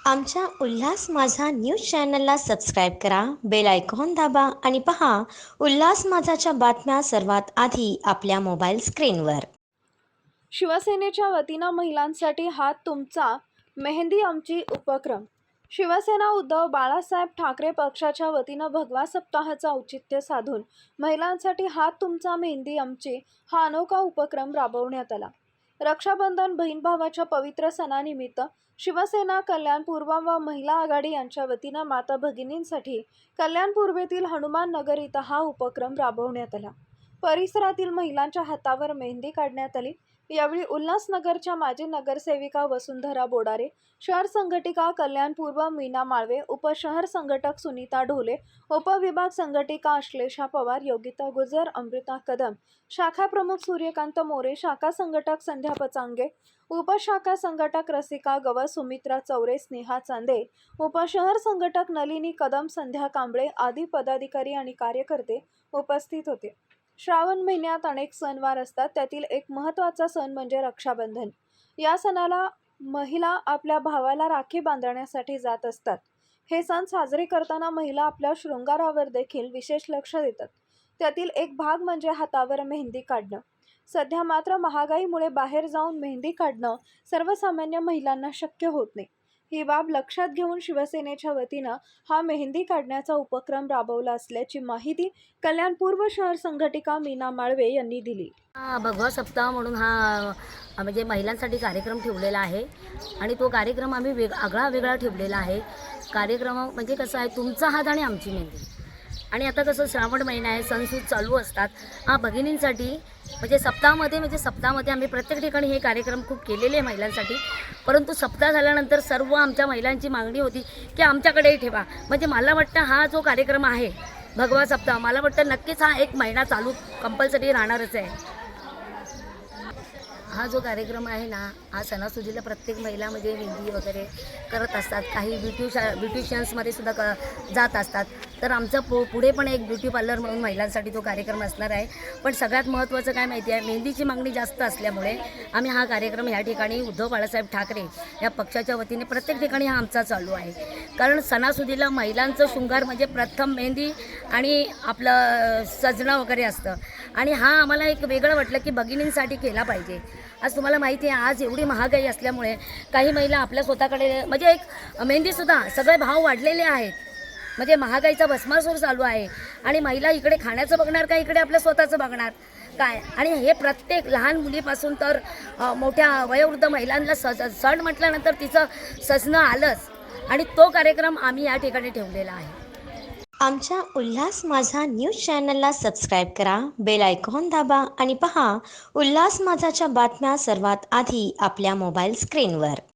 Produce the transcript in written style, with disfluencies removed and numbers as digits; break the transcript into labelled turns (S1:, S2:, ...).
S1: आमच्या उल्हास माझा न्यूज चॅनलला सबस्क्राईब करा, बेल आयकॉन दाबा आणि पहा उल्हास माझाच्या बातम्या सर्वात आधी आपल्या मोबाईल स्क्रीनवर.
S2: शिवसेनेच्या वतीनं महिलांसाठी हात तुमचा, मेहंदी आमची उपक्रम. शिवसेना उद्धव बाळासाहेब ठाकरे पक्षाच्या वतीनं भगवा सप्ताहाचं औचित्य साधून महिलांसाठी हात तुमचा मेहंदी आमची हा अनोखा उपक्रम राबवण्यात आला. रक्षाबंधन बहीण भावाच्या पवित्र सणानिमित्त शिवसेना कल्याण पूर्व व महिला आघाडी यांच्या वतीनं माता भगिनींसाठी कल्याण पूर्वेतील हनुमान नगर इथं हा उपक्रम राबवण्यात आला. परिसरातील महिलांच्या हातावर मेहंदी काढण्यात आली. यावेळी उल्हासनगरच्या माजी नगरसेविका वसुंधरा बोडारे, शहर संघटिका कल्याण पूर्व मीना माळवे, उपशहर संघटक सुनीता ढोले, उपविभाग संघटिका अश्लेषा पवार, योगिता गुजर, अमृता कदम, शाखा प्रमुख सूर्यकांत मोरे, शाखा संघटक संध्या पचांगे, उपशाखा संघटक रसिका गवस, सुमित्रा चौरे, स्नेहा चांदे, उपशहर संघटक नलिनी कदम, संध्या कांबळे आदी पदाधिकारी आणि कार्यकर्ते उपस्थित होते. श्रावण महिन्यात अनेक सणवार असतात. त्यातील एक महत्त्वाचा सण म्हणजे रक्षाबंधन. या सणाला महिला आपल्या भावाला राखी बांधण्यासाठी जात असतात. हे सण साजरे करताना महिला आपल्या शृंगारावर देखील विशेष लक्ष देतात. त्यातील एक भाग म्हणजे हातावर मेहंदी काढणं. सध्या मात्र महागाईमुळे बाहेर जाऊन मेहंदी काढणं सर्वसामान्य महिलांना शक्य होत नाही. ही बाब लक्षात घेऊन शिवसेनेच्या वतीनं हा मेहंदी काढण्याचा उपक्रम राबवला असल्याची माहिती कल्याण पूर्व शहर संघटिका मीना माळवे यांनी दिली.
S3: भगवा सप्ताह म्हणून हा म्हणजे महिलांसाठी कार्यक्रम ठेवलेला आहे आणि तो कार्यक्रम आम्ही आगळा वेगळा ठेवलेला आहे. कार्यक्रम म्हणजे कसं आहे, तुमचा हात आणि आमची मेहंदी. आणि आता कसं श्रावण महिना आहे, सणसूद चालू असतात. भगिनींसाठी म्हणजे सप्ताहामध्ये आम्ही प्रत्येक ठिकाणी हे कार्यक्रम खूप केलेले आहे महिलांसाठी. परंतु सप्ताह झाल्यानंतर सर्व आमच्या महिलांची मागणी होती की आमच्याकडेही ठेवा. म्हणजे मला वाटतं हा जो कार्यक्रम आहे भगवा सप्ताह, मला वाटतं नक्कीच हा 1 महिना चालू कंपल्सरी राहणारच आहे. हा जो कार्यक्रम आहे ना, हा सणासुदीला प्रत्येक महिला म्हणजे मेहंदी वगैरे करत असतात. काही ब्युटिशियन्समध्ये सुद्धा जात असतात. तर आमचं पुढे पण एक ब्युटी पार्लर म्हणून महिलांसाठी तो कार्यक्रम असणार आहे. पण सगळ्यात महत्त्वाचं काय माहिती आहे, मेहंदीची मागणी जास्त असल्यामुळे आम्ही हा कार्यक्रम ह्या ठिकाणी उद्धव बाळासाहेब ठाकरे या पक्षाच्या वतीने प्रत्येक ठिकाणी हा आमचा चालू आहे. कारण सणासुदीला महिलांचं शृंगार म्हणजे प्रथम मेहंदी आणि आपलं सजणं वगैरे असतं. आणि हा आम्हाला एक वेगळं वाटलं की भगिनींसाठी केला पाहिजे. आज तुम्हाला माहिती आहे, आज एवढी महागाई असल्यामुळे काही महिला आपल्या स्वतःकडे म्हणजे एक मेहंदीसुद्धा सगळे भाव वाढलेले आहेत. म्हणजे महागाईचा भस्मासूर चालू आहे आणि महिला इकडे खाण्याचं बघणार का इकडे आपलं स्वतःचं बघणार काय. आणि हे प्रत्येक लहान मुलीपासून तर मोठ्या वयोवृद्ध महिलांना सण म्हटल्यानंतर तिचं सजणं आलंच. आणि तो कार्यक्रम आम्ही या ठिकाणी ठेवलेला आहे.
S1: आमच्या उल्हास माझा न्यूज चॅनलला सबस्क्राईब करा, बेल आयकॉन दाबा आणि पहा उल्हास माझाच्या बातम्या सर्वात आधी आपल्या मोबाईल स्क्रीनवर.